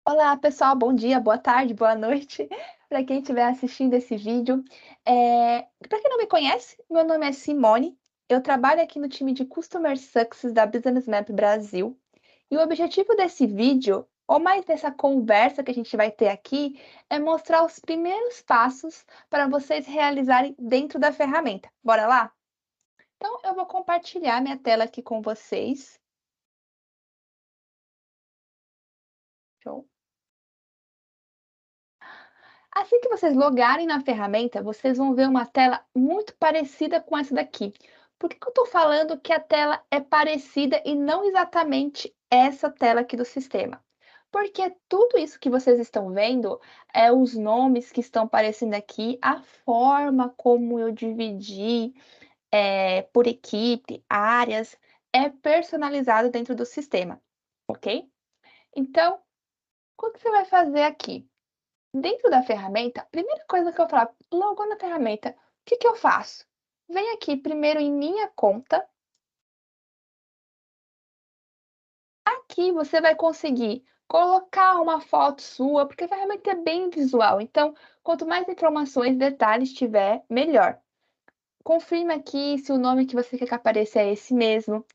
Olá, pessoal, bom dia, boa tarde, boa noite para quem estiver assistindo esse vídeo. Para quem não me conhece, meu nome é Simone, eu trabalho aqui no time de Customer Success da Business Map Brasil. E o objetivo desse vídeo, ou mais dessa conversa que a gente vai ter aqui, é mostrar os primeiros passos para vocês realizarem dentro da ferramenta. Bora lá? Então, eu vou compartilhar minha tela aqui com vocês. Show. Assim que vocês logarem na ferramenta, vocês vão ver uma tela muito parecida com essa daqui. Por que eu estou falando que a tela é parecida e não exatamente essa tela aqui do sistema? Porque tudo isso que vocês estão vendo é os nomes que estão aparecendo aqui, a forma como eu dividi por equipe, áreas, é personalizado dentro do sistema, ok? Então, o que você vai fazer aqui? Dentro da ferramenta, a primeira coisa que eu falar, logo na ferramenta, o que que eu faço? Venho aqui primeiro em minha conta. Aqui você vai conseguir colocar uma foto sua, porque a ferramenta é bem visual. Então, quanto mais informações, detalhes tiver, melhor. Confirme aqui se o nome que você quer que apareça é esse mesmo.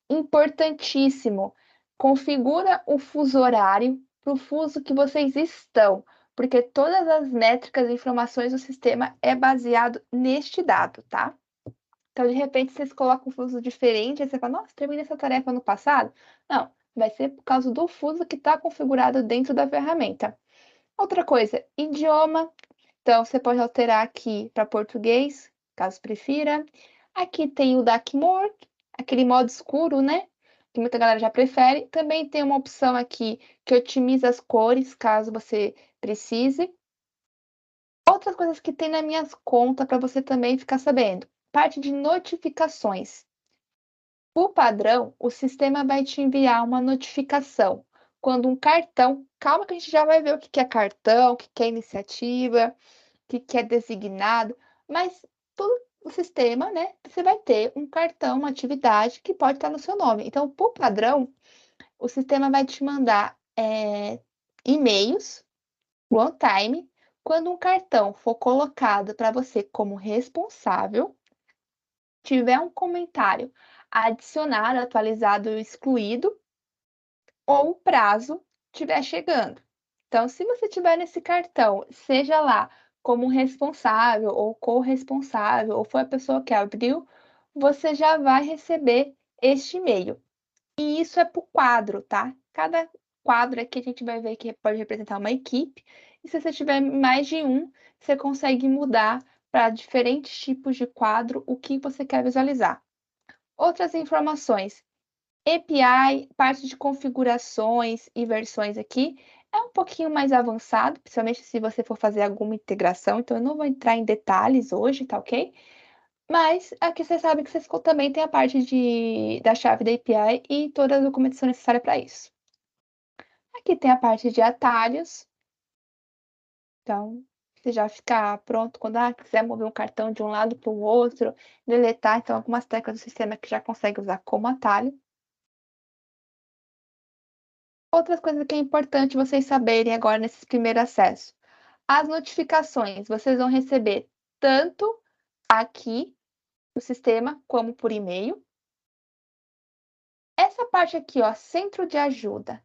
Importantíssimo, configura o fuso horário para o fuso que vocês estão, porque todas as métricas e informações do sistema é baseado neste dado, tá? Então, de repente, vocês colocam um fuso diferente, aí você fala, nossa, terminei essa tarefa no passado. Não, vai ser por causa do fuso que está configurado dentro da ferramenta. Outra coisa, idioma. Então, você pode alterar aqui para português, caso prefira. Aqui tem o Dark Mode, aquele modo escuro, né? Que muita galera já prefere. Também tem uma opção aqui que otimiza as cores, caso você precise. Outras coisas que tem nas minhas contas para você também ficar sabendo. Parte de notificações. Por padrão, o sistema vai te enviar uma notificação quando um cartão. Calma que a gente já vai ver o que que é cartão, o que que é iniciativa, que é designado, mas todo o sistema, né, você vai ter um cartão, uma atividade que pode estar no seu nome. Então, por padrão, o sistema vai te mandar e-mails, one time, quando um cartão for colocado para você como responsável, tiver um comentário adicionado, atualizado ou excluído, ou o prazo estiver chegando. Então, se você tiver nesse cartão, seja lá como responsável ou corresponsável, ou foi a pessoa que abriu, você já vai receber este e-mail. E isso é por quadro, tá? Cada quadro aqui a gente vai ver que pode representar uma equipe, e se você tiver mais de um, você consegue mudar para diferentes tipos de quadro o que você quer visualizar. Outras informações. API, parte de configurações e versões aqui, é um pouquinho mais avançado, principalmente se você for fazer alguma integração, então eu não vou entrar em detalhes hoje, tá ok? Mas aqui você sabe que vocês também tem a parte da chave da API e toda a documentação necessária para isso. Aqui tem a parte de atalhos, então você já fica pronto quando quiser mover um cartão de um lado para o outro, deletar, então algumas teclas do sistema que já consegue usar como atalho. Outras coisas que é importante vocês saberem agora nesse primeiro acesso. As notificações vocês vão receber tanto aqui no sistema como por e-mail. Essa parte aqui, ó, centro de ajuda.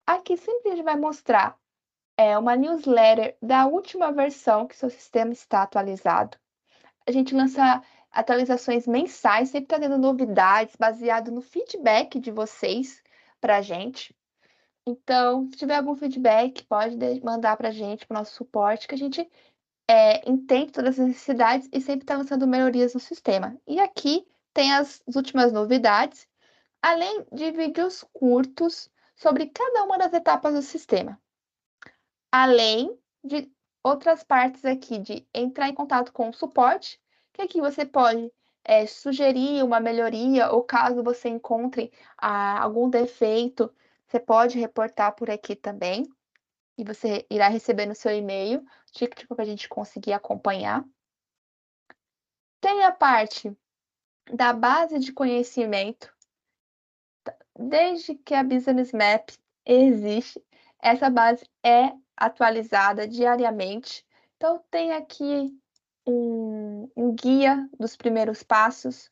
Aqui sempre a gente vai mostrar uma newsletter da última versão que seu sistema está atualizado. A gente lança atualizações mensais, sempre trazendo novidades, baseado no feedback de vocês para a gente. Então, se tiver algum feedback, pode mandar para a gente, para o nosso suporte, que a gente entende todas as necessidades e sempre está lançando melhorias no sistema. E aqui tem as últimas novidades, além de vídeos curtos sobre cada uma das etapas do sistema. Além de outras partes aqui de entrar em contato com o suporte, que aqui você pode sugerir uma melhoria ou caso você encontre algum defeito, você pode reportar por aqui também e você irá receber no seu e-mail, tipo para a gente conseguir acompanhar. Tem a parte da base de conhecimento, desde que a Business Map existe, Essa base é atualizada diariamente, então tem aqui um guia dos primeiros passos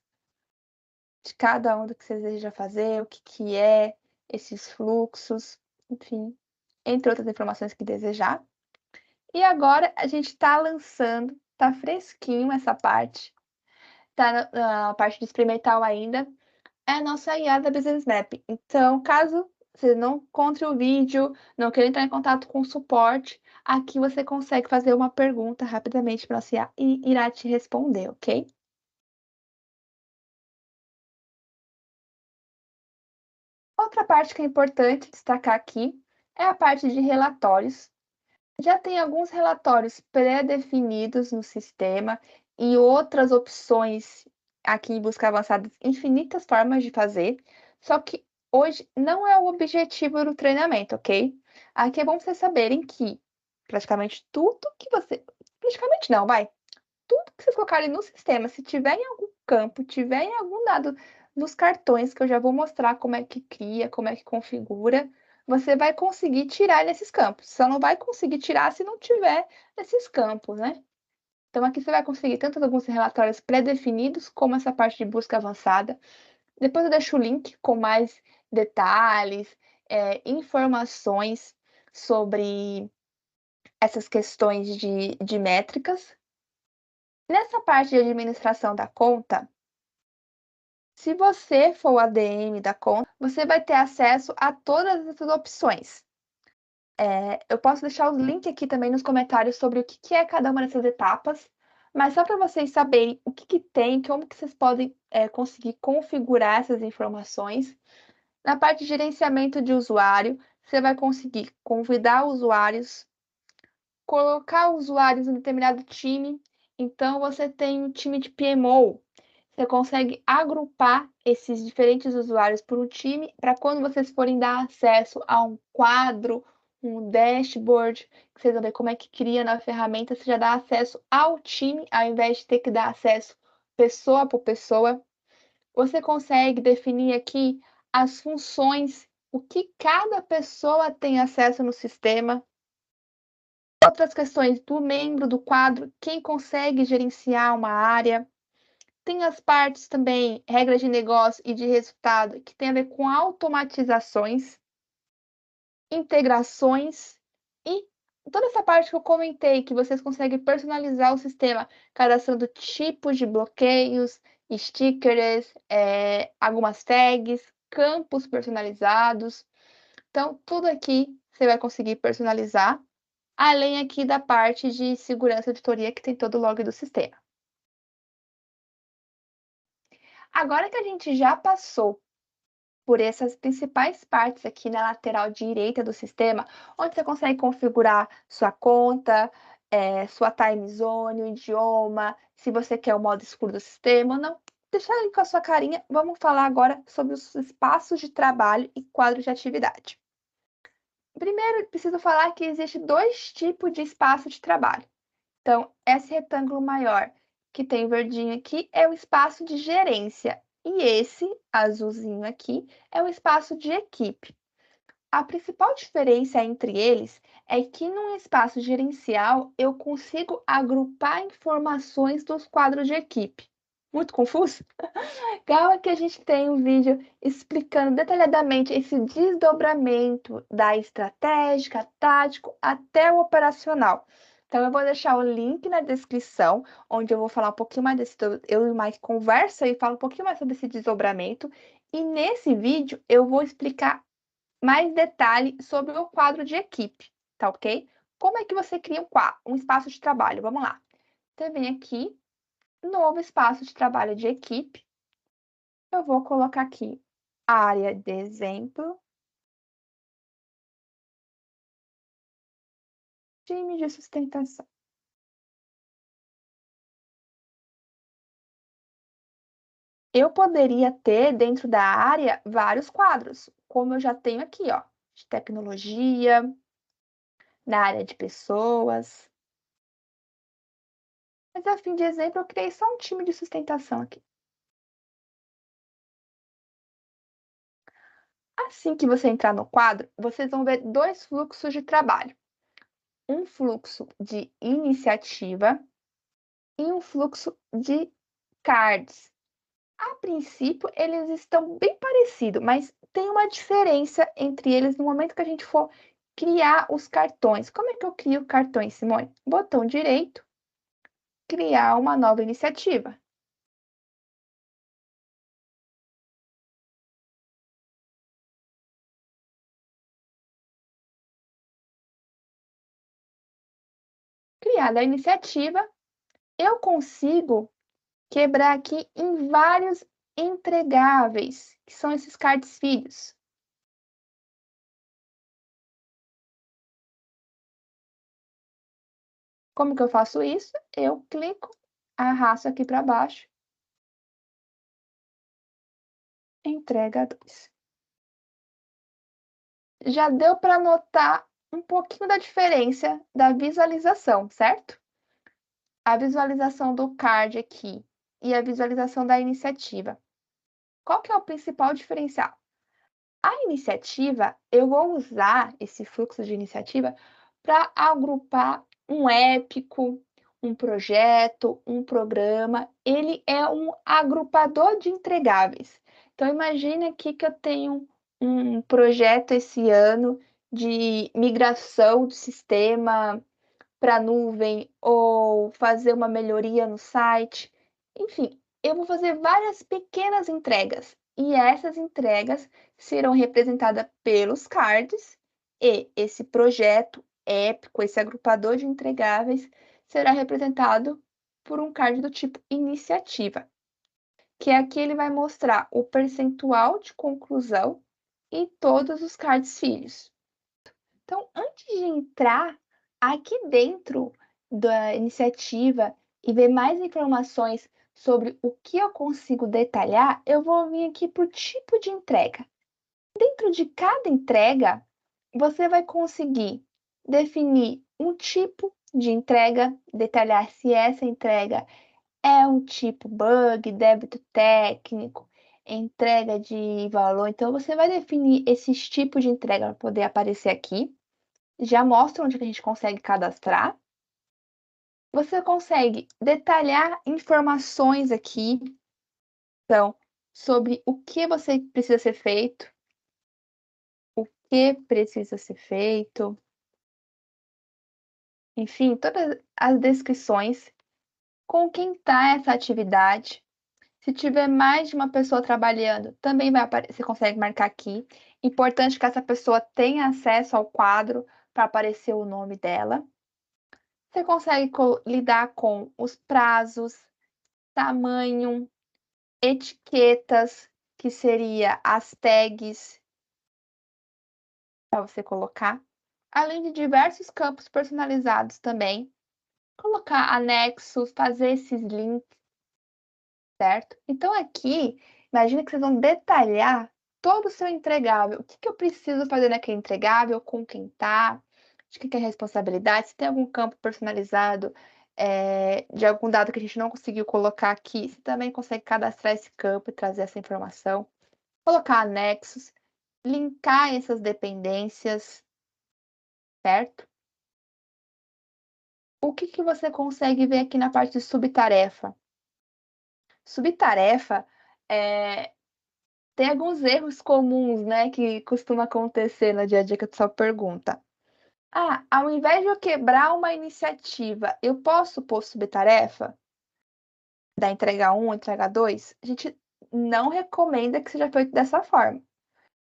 de cada um do que você deseja fazer, o que que é esses fluxos, enfim, entre outras informações que desejar. E agora a gente está lançando, tá fresquinho essa parte, tá na parte de experimental ainda, é a nossa IA da Business Map. Então, caso você não encontre o vídeo, não queira entrar em contato com o suporte, aqui você consegue fazer uma pergunta rapidamente para a nossa IA e irá te responder, ok? Outra parte que é importante destacar aqui é a parte de relatórios. Já tem alguns relatórios pré-definidos no sistema e outras opções aqui em busca avançada, infinitas formas de fazer, só que hoje não é o objetivo do treinamento, ok? Aqui é bom vocês saberem que praticamente tudo que você. Praticamente não, vai. Tudo que vocês colocarem no sistema, se tiver em algum campo, tiver em algum dado nos cartões, que eu já vou mostrar como é que cria, como é que configura, você vai conseguir tirar nesses campos. Só não vai conseguir tirar se não tiver nesses campos, né? Então, aqui você vai conseguir tanto alguns relatórios pré-definidos, como essa parte de busca avançada. Depois eu deixo o link com mais detalhes, informações sobre essas questões de métricas. Nessa parte de administração da conta, se você for o ADM da conta, você vai ter acesso a todas essas opções. Eu posso deixar o link aqui também nos comentários sobre o que que é cada uma dessas etapas, mas só para vocês saberem o que que tem, como que vocês podem, conseguir configurar essas informações. Na parte de gerenciamento de usuário, você vai conseguir convidar usuários, colocar usuários em determinado time. Então, você tem um time de PMO. Você consegue agrupar esses diferentes usuários por um time para quando vocês forem dar acesso a um quadro, um dashboard, que vocês vão ver como é que cria na ferramenta, você já dá acesso ao time, ao invés de ter que dar acesso pessoa por pessoa. Você consegue definir aqui as funções, o que cada pessoa tem acesso no sistema. Outras questões do membro do quadro, quem consegue gerenciar uma área. Tem as partes também, regras de negócio e de resultado, que tem a ver com automatizações, integrações e toda essa parte que eu comentei, que vocês conseguem personalizar o sistema, cadastrando tipos de bloqueios, stickers, algumas tags, campos personalizados. Então, tudo aqui você vai conseguir personalizar, além aqui da parte de segurança e auditoria, que tem todo o log do sistema. Agora que a gente já passou por essas principais partes aqui na lateral direita do sistema, onde você consegue configurar sua conta, sua time zone, o idioma, se você quer o modo escuro do sistema ou não. Deixa ele com a sua carinha. Vamos falar agora sobre os espaços de trabalho e quadros de atividade. Primeiro, preciso falar que existe dois tipos de espaço de trabalho. Então, esse retângulo maior que tem verdinho aqui é o espaço de gerência. E esse azulzinho aqui é o espaço de equipe. A principal diferença entre eles é que num espaço gerencial eu consigo agrupar informações dos quadros de equipe. Muito confuso? Calma que a gente tem um vídeo explicando detalhadamente esse desdobramento da estratégica, tático até o operacional. Então, eu vou deixar o link na descrição, onde eu vou falar um pouquinho mais desse. Eu e o Mike conversa e falo um pouquinho mais sobre esse desdobramento. E nesse vídeo eu vou explicar mais detalhe sobre o quadro de equipe, tá ok? Como é que você cria um espaço de trabalho? Vamos lá. Você vem aqui, novo espaço de trabalho de equipe. Eu vou colocar aqui área de exemplo, time de sustentação. Eu poderia ter dentro da área vários quadros, como eu já tenho aqui, ó, de tecnologia, na área de pessoas. Mas a fim de exemplo, eu criei só um time de sustentação aqui. Assim que você entrar no quadro, vocês vão ver 2 fluxos de trabalho, um fluxo de iniciativa e um fluxo de cards. A princípio, eles estão bem parecidos, mas tem uma diferença entre eles no momento que a gente for criar os cartões. Como é que eu crio cartões, Simone? Botão direito, criar uma nova iniciativa. Criada a iniciativa, eu consigo quebrar aqui em vários entregáveis, que são esses cards filhos. Como que eu faço isso? Eu clico, arrasto aqui para baixo, entrega 2. Já deu para notar um pouquinho da diferença da visualização, certo? A visualização do card aqui e a visualização da iniciativa. Qual que é o principal diferencial? A iniciativa, eu vou usar esse fluxo de iniciativa para agrupar um épico, um projeto, um programa. Ele é um agrupador de entregáveis. Então, imagine aqui que eu tenho um projeto esse ano de migração do sistema para a nuvem ou fazer uma melhoria no site. Enfim, eu vou fazer várias pequenas entregas e essas entregas serão representadas pelos cards e esse projeto épico, esse agrupador de entregáveis, será representado por um card do tipo iniciativa, que aqui ele vai mostrar o percentual de conclusão e todos os cards filhos. Então, antes de entrar aqui dentro da iniciativa e ver mais informações sobre o que eu consigo detalhar, eu vou vir aqui por tipo de entrega. Dentro de cada entrega, você vai conseguir definir um tipo de entrega, detalhar se essa entrega é um tipo bug, débito técnico, entrega de valor. Então, você vai definir esses tipos de entrega para poder aparecer aqui. Já mostra onde que a gente consegue cadastrar. Você consegue detalhar informações aqui, então, sobre o que você precisa ser feito, o que precisa ser feito, enfim, todas as descrições, com quem está essa atividade. Se tiver mais de uma pessoa trabalhando, também vai aparecer, você consegue marcar aqui. Importante que essa pessoa tenha acesso ao quadro para aparecer o nome dela. Você consegue lidar com os prazos, tamanho, etiquetas, que seria as tags para você colocar, além de diversos campos personalizados também, colocar anexos, fazer esses links, certo? Então aqui, imagina que vocês vão detalhar todo o seu entregável. O que que eu preciso fazer naquele entregável, com quem tá, de quem que é a responsabilidade, se tem algum campo personalizado, de algum dado que a gente não conseguiu colocar aqui, você também consegue cadastrar esse campo e trazer essa informação. Colocar anexos, linkar essas dependências, certo? O que que você consegue ver aqui na parte de subtarefa? Subtarefa, tem alguns erros comuns, né, que costuma acontecer no dia a dia que o pessoal pergunta. Ah, ao invés de eu quebrar uma iniciativa, eu posso pôr subtarefa? Da entrega um, entrega 2? A gente não recomenda que seja feito dessa forma.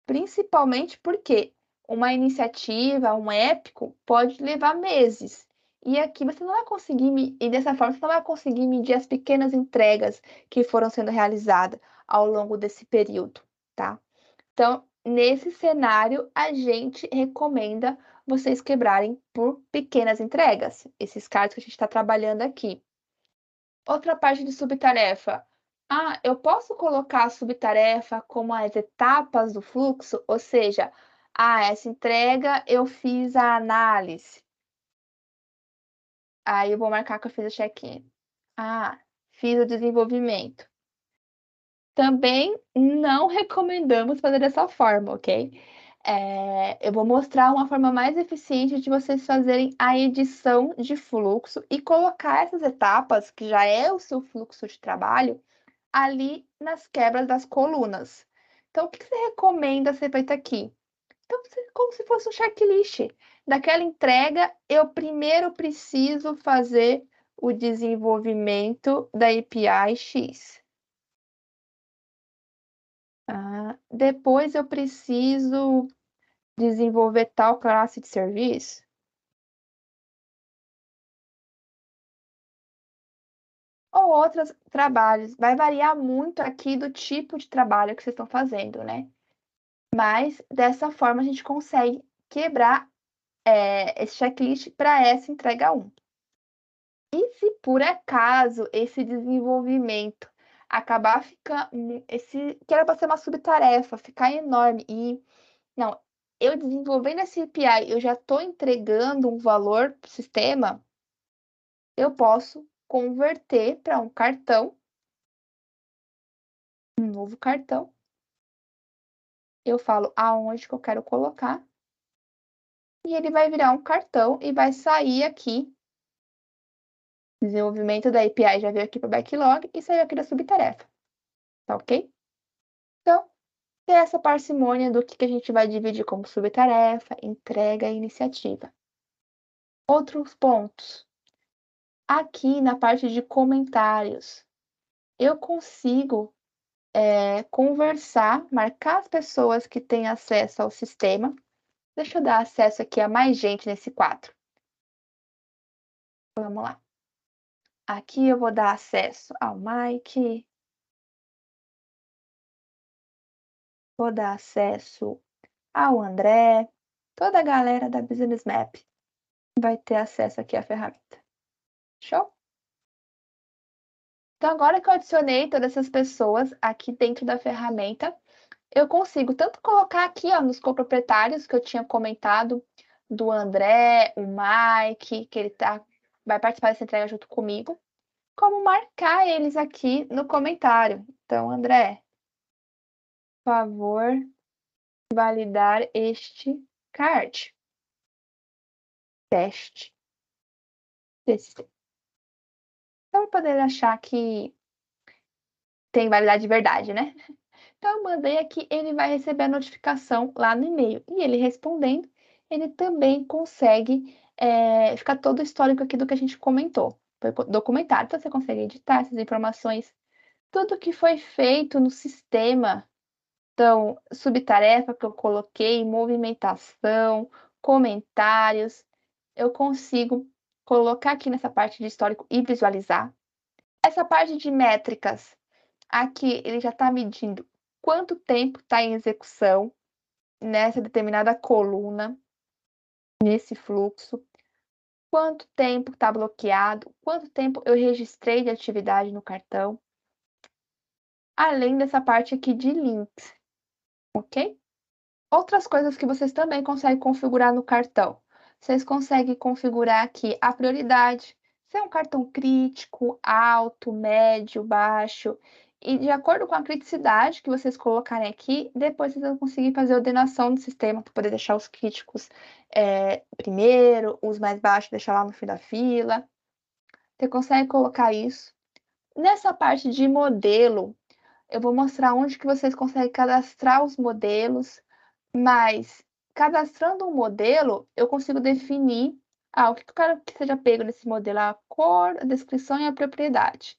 Principalmente porque uma iniciativa, um épico, pode levar meses. E aqui você não vai conseguir, e dessa forma você não vai conseguir medir as pequenas entregas que foram sendo realizadas ao longo desse período, tá? Então, nesse cenário, a gente recomenda vocês quebrarem por pequenas entregas, esses casos que a gente está trabalhando aqui. Outra parte de subtarefa. Ah, eu posso colocar a subtarefa como as etapas do fluxo, ou seja, essa entrega eu fiz a análise. Aí eu vou marcar que eu fiz o check-in. Ah, fiz o desenvolvimento. Também não recomendamos fazer dessa forma, ok? Eu vou mostrar uma forma mais eficiente de vocês fazerem a edição de fluxo e colocar essas etapas, que já é o seu fluxo de trabalho, ali nas quebras das colunas. Então, o que você recomenda ser feito aqui? Então, como se fosse um checklist. Daquela entrega, eu primeiro preciso fazer o desenvolvimento da API X. Depois eu preciso desenvolver tal classe de serviço. Ou outros trabalhos. Vai variar muito aqui do tipo de trabalho que vocês estão fazendo, né? Mas dessa forma a gente consegue quebrar esse checklist para essa entrega 1. E se por acaso esse desenvolvimento acabar ficando, que era para ser uma subtarefa, ficar enorme e não, eu desenvolvendo esse API, eu já estou entregando um valor para o sistema, eu posso converter para um cartão, um novo cartão. Eu falo aonde que eu quero colocar e ele vai virar um cartão e vai sair aqui. Desenvolvimento da API já veio aqui para o backlog e saiu aqui da subtarefa. Tá ok? Então, ter essa parcimônia do que a gente vai dividir como subtarefa, entrega e iniciativa. Outros pontos. Aqui na parte de comentários, eu consigo conversar, marcar as pessoas que têm acesso ao sistema. Deixa eu dar acesso aqui a mais gente nesse quadro. Vamos lá. Aqui eu vou dar acesso ao Mike. Vou dar acesso ao André. Toda a galera da Business Map vai ter acesso aqui à ferramenta. Show? Então, agora que eu adicionei todas essas pessoas aqui dentro da ferramenta, eu consigo tanto colocar aqui, ó, nos coproprietários que eu tinha comentado, do André, o Mike, que vai participar dessa entrega junto comigo, como marcar eles aqui no comentário. Então, André, por favor, validar este card. Teste. Teste. Então, para poder achar que tem validade de verdade, né? Então, eu mandei aqui, ele vai receber a notificação lá no e-mail. E ele respondendo, ele também consegue ficar todo o histórico aqui do que a gente comentou. Foi documentado, então você consegue editar essas informações. Tudo que foi feito no sistema, então, subtarefa que eu coloquei, movimentação, comentários, eu consigo colocar aqui nessa parte de histórico e visualizar. Essa parte de métricas, aqui ele já está medindo quanto tempo está em execução nessa determinada coluna, nesse fluxo, quanto tempo está bloqueado, quanto tempo eu registrei de atividade no cartão, além dessa parte aqui de links, ok? Outras coisas que vocês também conseguem configurar no cartão. Vocês conseguem configurar aqui a prioridade, se é um cartão crítico, alto, médio, baixo, e de acordo com a criticidade que vocês colocarem aqui, depois vocês vão conseguir fazer a ordenação do sistema para poder deixar os críticos primeiro, os mais baixos deixar lá no fim da fila. Você consegue colocar isso. Nessa parte de modelo, eu vou mostrar onde que vocês conseguem cadastrar os modelos, mas cadastrando um modelo, eu consigo definir o que eu quero que seja pego nesse modelo, a cor, a descrição e a propriedade.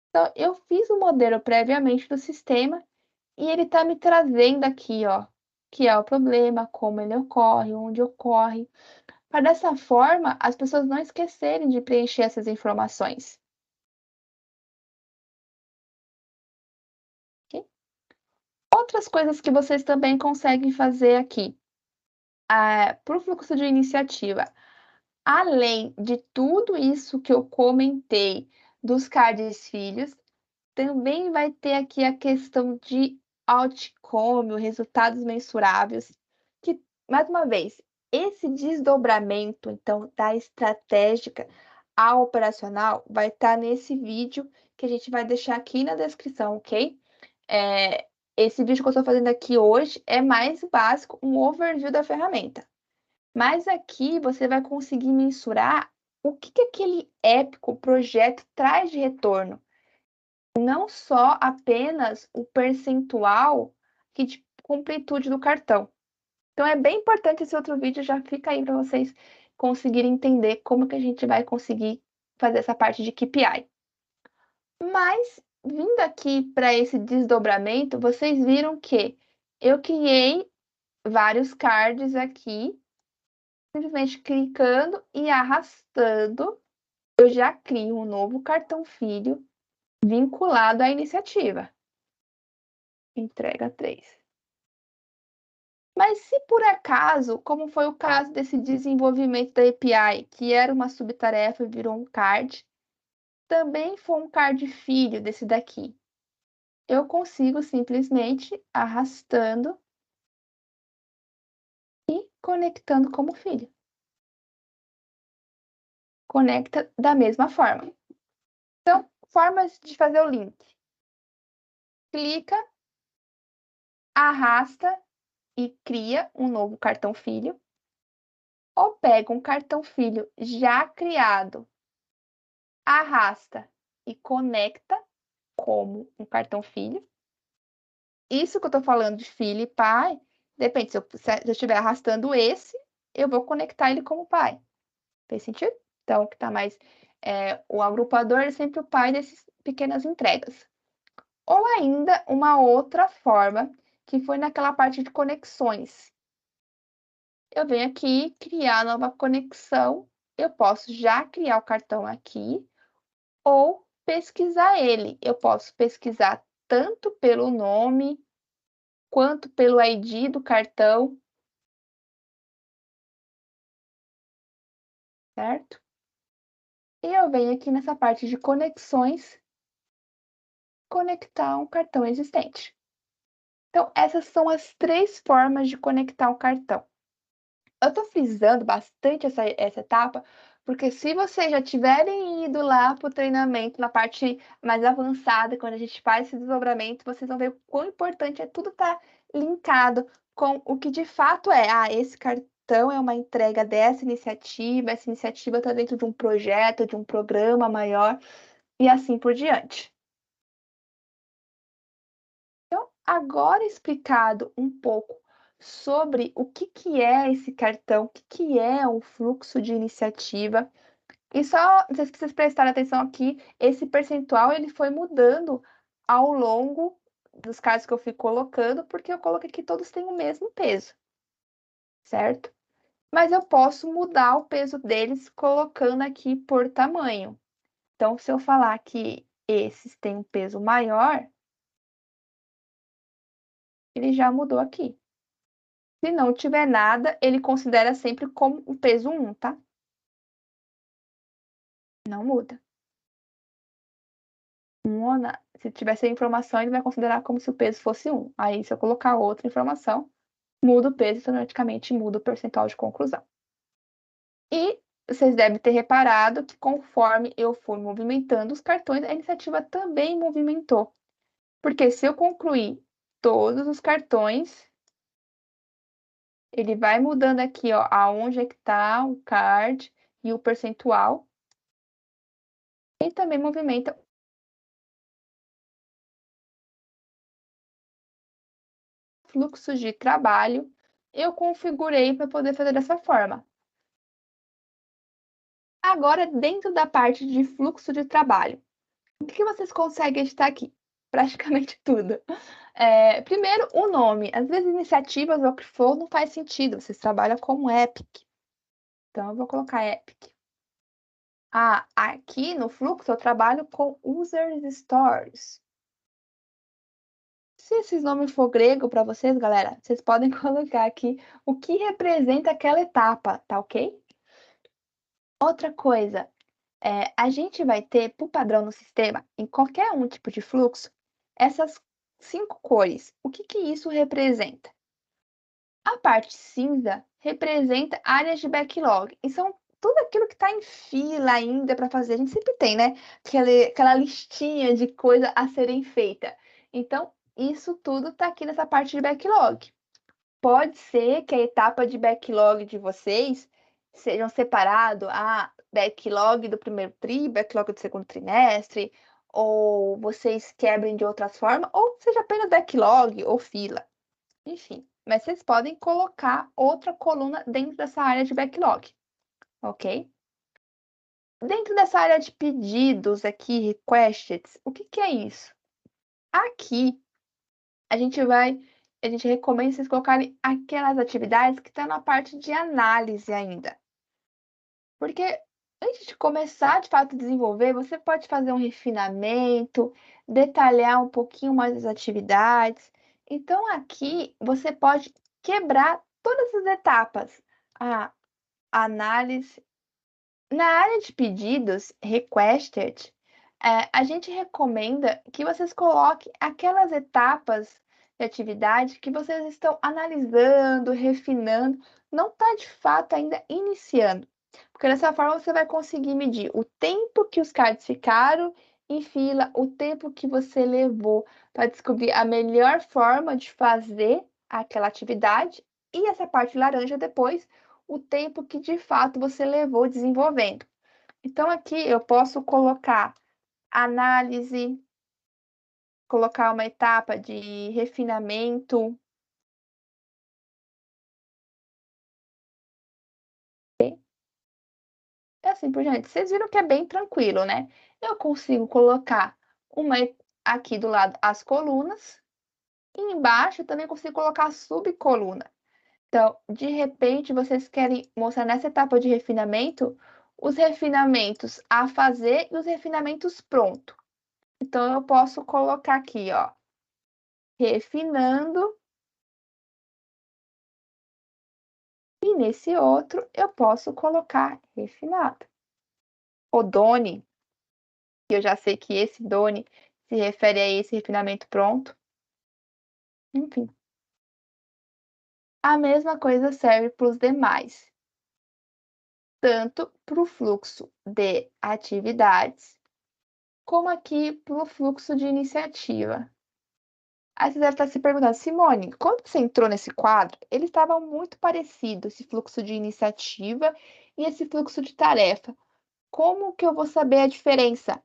Então, eu fiz o modelo previamente no sistema e ele está me trazendo aqui, ó, que é o problema, como ele ocorre, onde ocorre, para dessa forma as pessoas não esquecerem de preencher essas informações. Ok? Outras coisas que vocês também conseguem fazer aqui, para o fluxo de iniciativa. Além de tudo isso que eu comentei dos cards filhos, também vai ter aqui a questão de outcome, resultados mensuráveis, que, mais uma vez, esse desdobramento, então, da estratégica ao operacional vai estar nesse vídeo que a gente vai deixar aqui na descrição, ok? Esse vídeo que eu estou fazendo aqui hoje é mais básico, um overview da ferramenta. Mas aqui você vai conseguir mensurar o que aquele épico projeto traz de retorno. Não só apenas o percentual de completude do cartão. Então é bem importante esse outro vídeo, já fica aí para vocês conseguirem entender como que a gente vai conseguir fazer essa parte de KPI. Mas, vindo aqui para esse desdobramento, vocês viram que eu criei vários cards aqui, simplesmente clicando e arrastando, eu já crio um novo cartão filho vinculado à iniciativa. Entrega 3. Mas se por acaso, como foi o caso desse desenvolvimento da API, que era uma subtarefa e virou um card, também foi um card filho desse daqui. Eu consigo simplesmente arrastando e conectando como filho. Conecta da mesma forma. Então, formas de fazer o link. Clica, arrasta e cria um novo cartão filho. Ou pega um cartão filho já criado, arrasta e conecta como um cartão filho. Isso que eu estou falando de filho e pai, depende, se eu estiver arrastando esse, eu vou conectar ele como pai. Fez sentido? Então, o que está mais... o agrupador é sempre o pai dessas pequenas entregas. Ou ainda, uma outra forma, que foi naquela parte de conexões. Eu venho aqui, criar nova conexão, eu posso já criar o cartão aqui, ou pesquisar ele. Eu posso pesquisar tanto pelo nome, quanto pelo ID do cartão, certo? E eu venho aqui nessa parte de conexões, conectar um cartão existente. Então, essas são as 3 formas de conectar um cartão. Eu estou frisando bastante essa etapa, porque se vocês já tiverem ido lá para o treinamento, na parte mais avançada, quando a gente faz esse desdobramento, vocês vão ver o quão importante é tudo estar linkado com o que de fato é. Esse cartão é uma entrega dessa iniciativa, essa iniciativa está dentro de um projeto, de um programa maior, e assim por diante. Então, agora explicado um pouco sobre o que é esse cartão, o que é um fluxo de iniciativa. E só, não sei se vocês prestaram atenção aqui, esse percentual ele foi mudando ao longo dos casos que eu fui colocando, porque eu coloquei que todos têm o mesmo peso, certo? Mas eu posso mudar o peso deles colocando aqui por tamanho. Então, se eu falar que esses têm um peso maior, ele já mudou aqui. Se não tiver nada, ele considera sempre como o peso 1, tá? Não muda. Se tiver sem informação, ele vai considerar como se o peso fosse 1. Aí, se eu colocar outra informação, muda o peso e automaticamente muda o percentual de conclusão. E vocês devem ter reparado que conforme eu fui movimentando os cartões, a iniciativa também movimentou. Porque se eu concluir todos os cartões, ele vai mudando aqui, ó, aonde é que está o card e o percentual. E também movimenta fluxos de trabalho. Eu configurei para poder fazer dessa forma. Agora, dentro da parte de fluxo de trabalho, o que vocês conseguem editar aqui? Praticamente tudo. Primeiro, o nome. Às vezes, iniciativas ou o que for não faz sentido. Vocês trabalham com Epic. Então, eu vou colocar Epic. Aqui no fluxo eu trabalho com Users Stories. Se esses nomes for grego para vocês, galera, vocês podem colocar aqui o que representa aquela etapa, tá ok? Outra coisa, a gente vai ter, por padrão no sistema, em qualquer um tipo de fluxo, essas 5 cores. O que isso representa? A parte cinza representa áreas de backlog, e são tudo aquilo que está em fila ainda para fazer. A gente sempre tem, né? Aquela listinha de coisa a serem feita. Então, isso tudo está aqui nessa parte de backlog. Pode ser que a etapa de backlog de vocês sejam separado a backlog do primeiro tri, backlog do segundo trimestre, ou vocês quebrem de outras formas, ou seja apenas backlog ou fila, enfim. Mas vocês podem colocar outra coluna dentro dessa área de backlog, ok? Dentro dessa área de pedidos aqui, requested, o que que é isso? Aqui a gente recomenda vocês colocarem aquelas atividades que estão na parte de análise ainda. Porque antes de começar, de fato, a desenvolver, você pode fazer um refinamento, detalhar um pouquinho mais as atividades. Então, aqui você pode quebrar todas as etapas. A análise. Na área de pedidos, requested, a gente recomenda que vocês coloquem aquelas etapas de atividade que vocês estão analisando, refinando, não está de fato ainda iniciando. Porque dessa forma você vai conseguir medir o tempo que os cards ficaram em fila, o tempo que você levou para descobrir a melhor forma de fazer aquela atividade, e essa parte laranja depois, o tempo que de fato você levou desenvolvendo. Então, aqui eu posso colocar análise, colocar uma etapa de refinamento. É assim por diante. Vocês viram que é bem tranquilo, né? Eu consigo colocar uma aqui do lado as colunas, e embaixo eu também consigo colocar a subcoluna. Então, de repente, vocês querem mostrar nessa etapa de refinamento os refinamentos a fazer e os refinamentos pronto. Então, eu posso colocar aqui, ó, refinando, e nesse outro eu posso colocar refinado. O Done, que eu já sei que esse Done se refere a esse refinamento pronto. Enfim, a mesma coisa serve para os demais, tanto para o fluxo de atividades, como aqui para o fluxo de iniciativa. Aí você deve estar se perguntando, Simone, quando você entrou nesse quadro, ele estava muito parecido, esse fluxo de iniciativa e esse fluxo de tarefa. Como que eu vou saber a diferença?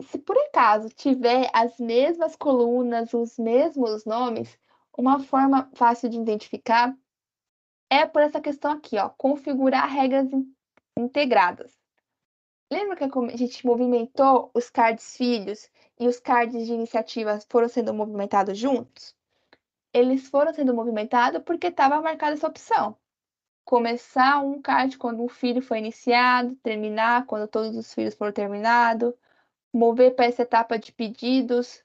Se por acaso tiver as mesmas colunas, os mesmos nomes, uma forma fácil de identificar é por essa questão aqui, ó, configurar regras integradas. Lembra que a gente movimentou os cards filhos e os cards de iniciativa foram sendo movimentados juntos? Eles foram sendo movimentados porque estava marcada essa opção. Começar um card quando um filho foi iniciado, terminar quando todos os filhos foram terminados, mover para essa etapa de pedidos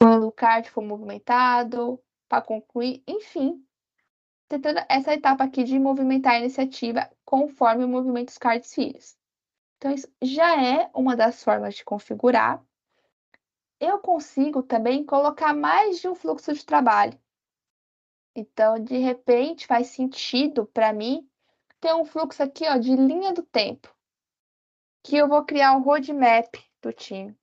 quando o card for movimentado, para concluir, enfim, tem toda essa etapa aqui de movimentar a iniciativa conforme o movimento dos cards filhos. Então, isso já é uma das formas de configurar. Eu consigo também colocar mais de um fluxo de trabalho. Então, de repente, faz sentido para mim ter um fluxo aqui, ó, de linha do tempo, que eu vou criar um roadmap do time.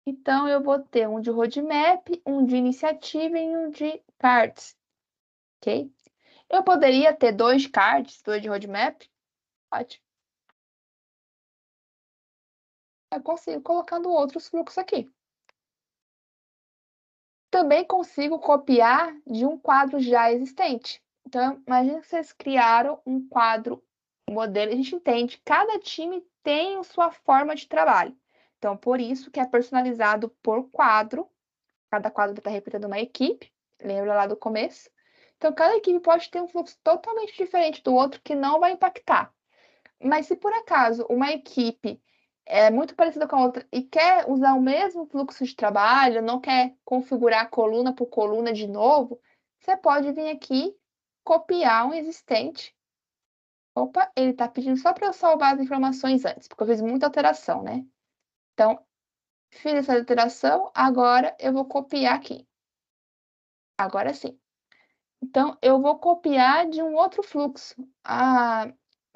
Então, eu vou ter um de roadmap, um de iniciativa e um de cards, ok? Eu poderia ter 2 cards, 2 de roadmap? Pode. Eu consigo colocando outros fluxos aqui. Também consigo copiar de um quadro já existente. Então, imagina que vocês criaram um quadro, um modelo, a gente entende, cada time tem a sua forma de trabalho. Então, por isso que é personalizado por quadro, cada quadro está representando uma equipe, lembra lá do começo? Então, cada equipe pode ter um fluxo totalmente diferente do outro que não vai impactar. Mas se por acaso uma equipe é muito parecida com a outra e quer usar o mesmo fluxo de trabalho, não quer configurar coluna por coluna de novo, você pode vir aqui, copiar um existente. Opa, ele está pedindo só para eu salvar as informações antes, porque eu fiz muita alteração, né? Então, fiz essa alteração, agora eu vou copiar aqui. Agora sim. Então, eu vou copiar de um outro fluxo.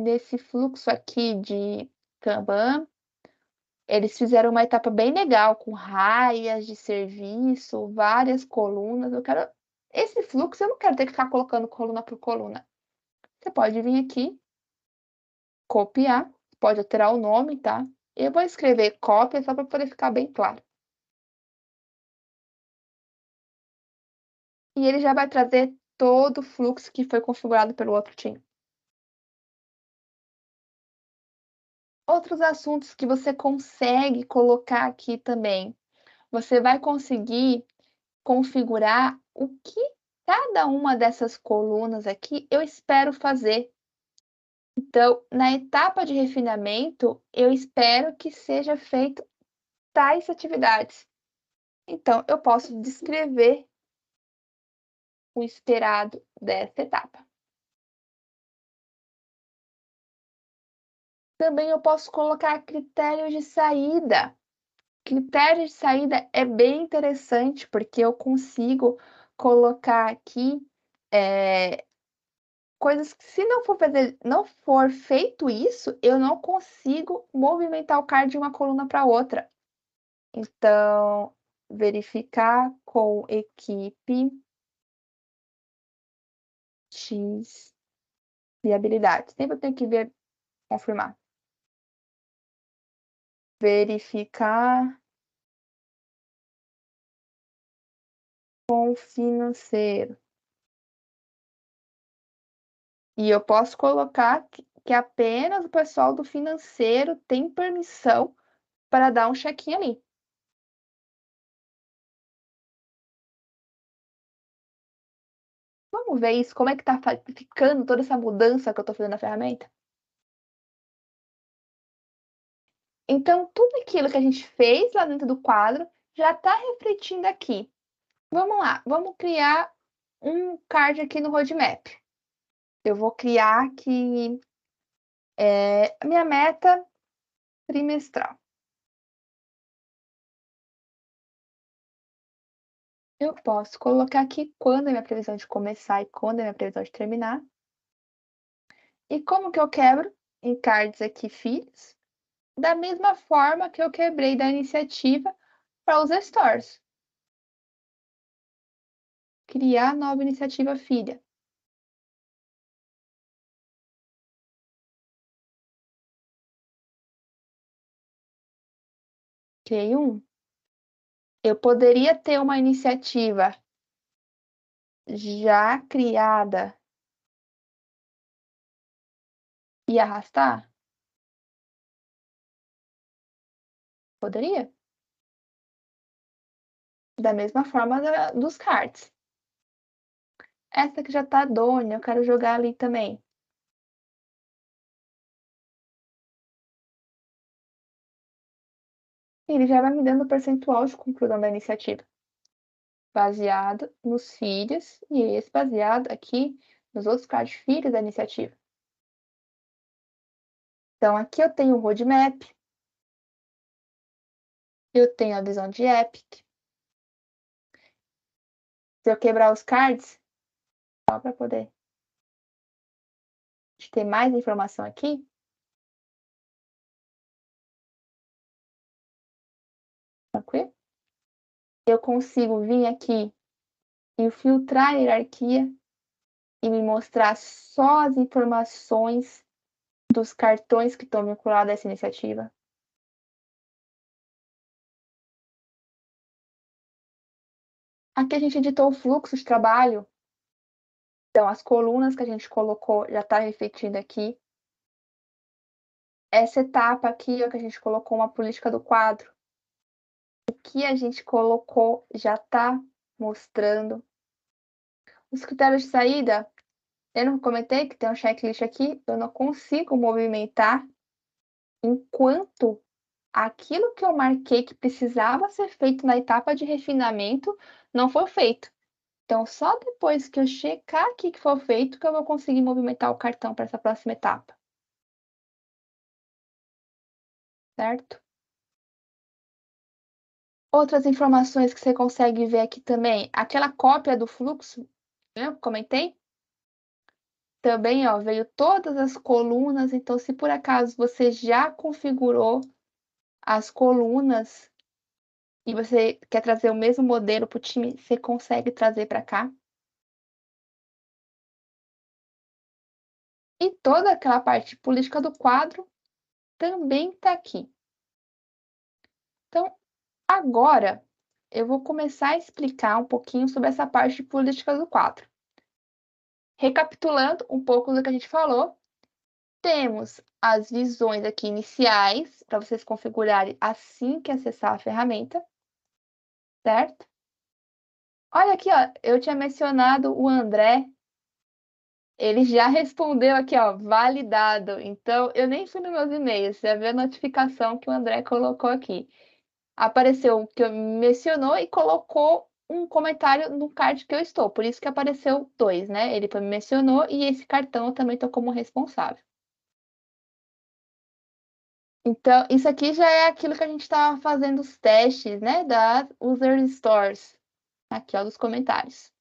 Desse fluxo aqui de Kanban, Eles fizeram uma etapa bem legal, com raias de serviço, várias colunas. Eu quero esse fluxo, eu não quero ter que ficar colocando coluna por coluna. Você pode vir aqui, copiar, pode alterar o nome, tá? Eu vou escrever cópia só para poder ficar bem claro. E ele já vai trazer todo o fluxo que foi configurado pelo outro time. Outros assuntos que você consegue colocar aqui também. Você vai conseguir configurar o que cada uma dessas colunas aqui eu espero fazer. Então, na etapa de refinamento, eu espero que seja feito tais atividades. Então, eu posso descrever o esperado dessa etapa. Também eu posso colocar critérios de saída. Critérios de saída é bem interessante, porque eu consigo colocar aqui coisas que, se não for feito isso, eu não consigo movimentar o card de uma coluna para outra. Então, verificar com equipe X viabilidade. Sempre eu tenho que ver, confirmar. Verificar com financeiro. E eu posso colocar que apenas o pessoal do financeiro tem permissão para dar um check-in ali. Vamos ver isso, como é que tá ficando toda essa mudança que eu estou fazendo na ferramenta? Então, tudo aquilo que a gente fez lá dentro do quadro já está refletindo aqui. Vamos lá, vamos criar um card aqui no roadmap. Eu vou criar aqui a minha meta trimestral. Eu posso colocar aqui quando é minha previsão de começar e quando é minha previsão de terminar. E como que eu quebro em cards aqui filhos? Da mesma forma que eu quebrei da iniciativa para os stores. Criar nova iniciativa filha. Criei um. Eu poderia ter uma iniciativa já criada e arrastar? Poderia. Da mesma forma dos cards. Essa que já tá dona, eu quero jogar ali também. Ele já vai me dando o percentual de conclusão da iniciativa, baseado nos filhos, e esse baseado aqui nos outros cards filhos da iniciativa. Então, aqui eu tenho o roadmap, eu tenho a visão de Epic. Se eu quebrar os cards, só para poder ter mais informação aqui, tranquilo? Eu consigo vir aqui e filtrar a hierarquia e me mostrar só as informações dos cartões que estão vinculados a essa iniciativa. Aqui a gente editou o fluxo de trabalho. Então, as colunas que a gente colocou já está refletida aqui. Essa etapa aqui, ó, que a gente colocou uma política do quadro. O que a gente colocou já está mostrando. Os critérios de saída, eu não comentei que tem um checklist aqui, eu não consigo movimentar enquanto aquilo que eu marquei que precisava ser feito na etapa de refinamento não for feito. Então, só depois que eu checar aqui que for feito, que eu vou conseguir movimentar o cartão para essa próxima etapa. Certo? Outras informações que você consegue ver aqui também, aquela cópia do fluxo, né, comentei? Também, ó, veio todas as colunas, então se por acaso você já configurou as colunas e você quer trazer o mesmo modelo para o time, você consegue trazer para cá. E toda aquela parte política do quadro também está aqui. Então, agora eu vou começar a explicar um pouquinho sobre essa parte de política do quadro. Recapitulando um pouco do que a gente falou, temos as visões aqui iniciais, para vocês configurarem assim que acessar a ferramenta, certo? Olha aqui, ó, eu tinha mencionado o André, ele já respondeu aqui, ó, validado. Então, eu nem fui nos meus e-mails, você vai ver a notificação que o André colocou aqui. Apareceu que eu mencionou e colocou um comentário no card que eu estou, por isso que apareceu dois, né? Ele me mencionou e esse cartão eu também estou como responsável. Então, isso aqui já é aquilo que a gente estava fazendo os testes, né, das user stores, aqui, ó, dos comentários.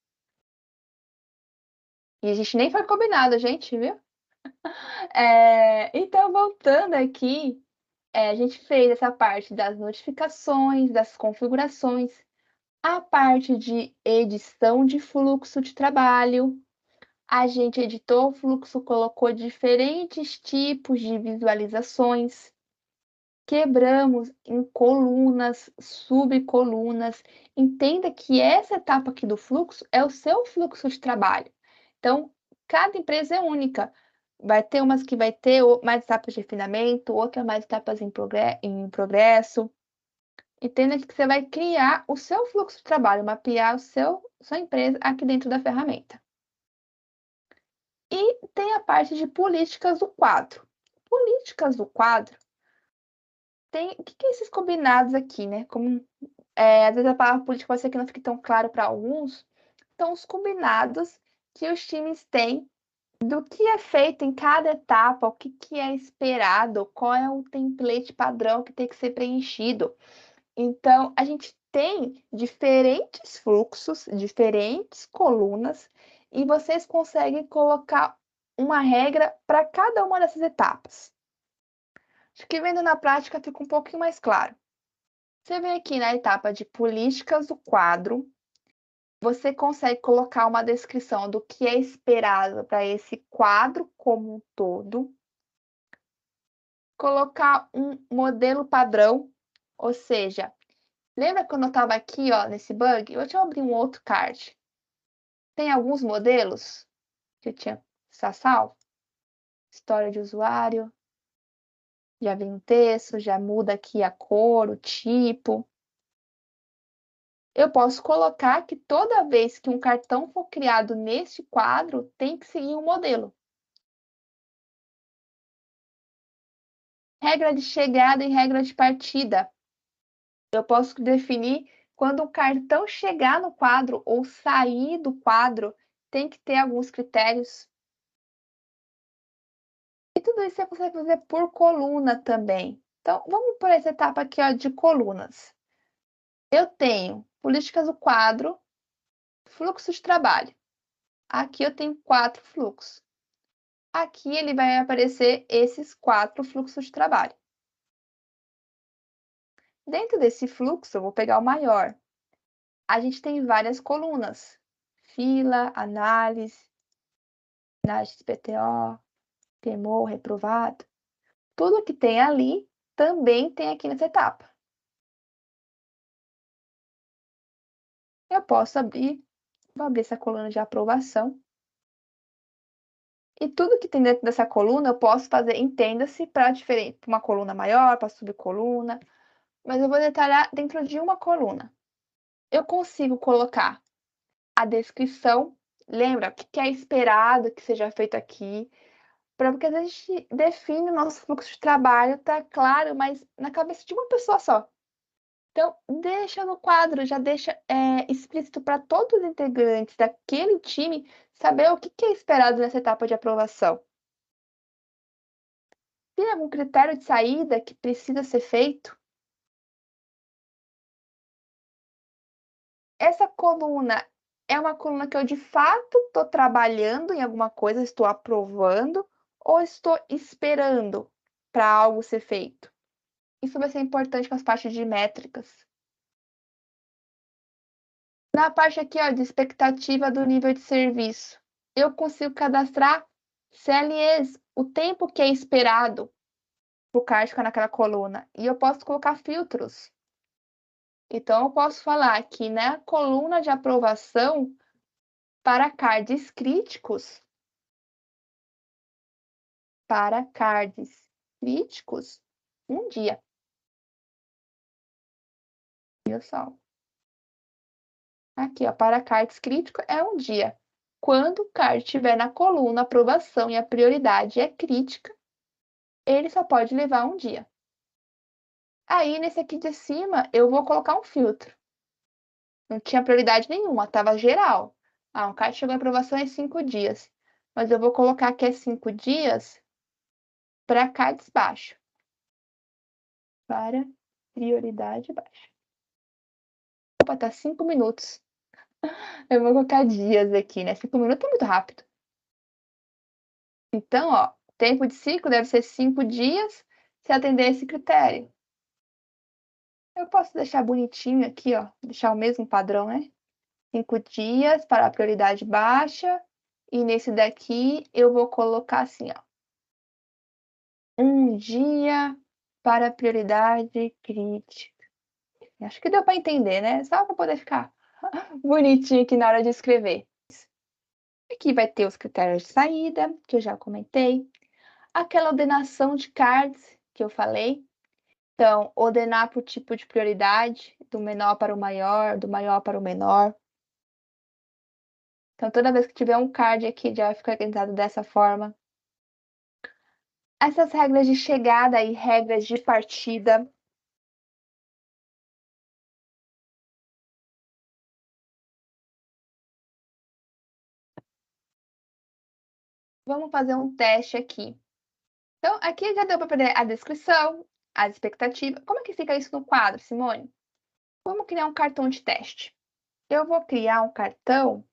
E a gente nem foi combinado, gente, viu? Então, voltando aqui, a gente fez essa parte das notificações, das configurações, a parte de edição de fluxo de trabalho. A gente editou o fluxo, colocou diferentes tipos de visualizações. Quebramos em colunas, subcolunas. Entenda que essa etapa aqui do fluxo é o seu fluxo de trabalho. Então, cada empresa é única. Vai ter umas que vai ter mais etapas de refinamento, outras mais etapas em progresso. Entenda que você vai criar o seu fluxo de trabalho, mapear sua empresa aqui dentro da ferramenta. E tem a parte de políticas do quadro. Políticas do quadro tem. O que é esses combinados aqui, né? Como, às vezes a palavra política pode ser que não fique tão claro para alguns. Então, os combinados que os times têm do que é feito em cada etapa, o que é esperado, qual é o template padrão que tem que ser preenchido. Então, a gente tem diferentes fluxos, diferentes colunas, e vocês conseguem colocar uma regra para cada uma dessas etapas. Acho que vendo na prática fica um pouquinho mais claro. Você vem aqui na etapa de políticas do quadro, você consegue colocar uma descrição do que é esperado para esse quadro como um todo, colocar um modelo padrão, ou seja, lembra quando eu estava aqui, ó, nesse bug? Eu tinha abrir um outro card. Tem alguns modelos que eu tinha salvo, história de usuário, já vem um texto, já muda aqui a cor, o tipo. Eu posso colocar que toda vez que um cartão for criado neste quadro, tem que seguir um modelo. Regra de chegada e regra de partida. Eu posso definir quando um cartão chegar no quadro ou sair do quadro, tem que ter alguns critérios. E tudo isso você consegue fazer por coluna também. Então, vamos por essa etapa aqui, ó, de colunas. Eu tenho políticas do quadro, fluxo de trabalho. Aqui eu tenho 4 fluxos. Aqui ele vai aparecer esses 4 fluxos de trabalho. Dentro desse fluxo, eu vou pegar o maior. A gente tem várias colunas: fila, análise PTO, PMO, reprovado. Tudo que tem ali também tem aqui nessa etapa. Eu posso abrir, vou abrir essa coluna de aprovação. E tudo que tem dentro dessa coluna eu posso fazer, entenda-se, para uma coluna maior, para subcoluna, mas eu vou detalhar dentro de uma coluna. Eu consigo colocar a descrição, lembra o que é esperado que seja feito aqui, porque às vezes a gente define o nosso fluxo de trabalho, tá claro, mas na cabeça de uma pessoa só. Então, deixa no quadro, já deixa explícito para todos os integrantes daquele time saber o que é esperado nessa etapa de aprovação. Tem algum critério de saída que precisa ser feito? Essa coluna é uma coluna que eu de fato estou trabalhando em alguma coisa, estou aprovando ou estou esperando para algo ser feito? Isso vai ser importante com as partes de métricas. Na parte aqui, ó, de expectativa do nível de serviço, eu consigo cadastrar CLEs, o tempo que é esperado para o card ficar naquela coluna. E eu posso colocar filtros. Então, eu posso falar que na coluna de aprovação para cards críticos, um dia. Viu só? Aqui, ó, para cards críticos é um dia. Quando o card estiver na coluna aprovação e a prioridade é crítica, ele só pode levar um dia. Aí, nesse aqui de cima, eu vou colocar um filtro. Não tinha prioridade nenhuma, estava geral. Ah, um card chegou em aprovação em 5 dias. Mas eu vou colocar que é 5 dias para cards baixo. Para prioridade baixa. Opa, tá 5 minutos. Eu vou colocar dias aqui, né? 5 minutos é muito rápido. Então, ó, tempo de ciclo deve ser 5 dias se atender esse critério. Eu posso deixar bonitinho aqui, ó, deixar o mesmo padrão, né? 5 dias para a prioridade baixa. E nesse daqui eu vou colocar assim, ó. Um dia para a prioridade crítica. Acho que deu para entender, né? Só para poder ficar bonitinho aqui na hora de escrever. Aqui vai ter os critérios de saída, que eu já comentei. Aquela ordenação de cards que eu falei. Então, ordenar por tipo de prioridade, do menor para o maior, do maior para o menor. Então, toda vez que tiver um card aqui, já vai ficar organizado dessa forma. Essas regras de chegada e regras de partida. Vamos fazer um teste aqui. Então, aqui já deu para aprender a descrição, as expectativas. Como é que fica isso no quadro, Simone? Vamos criar um cartão de teste. Eu vou criar um cartão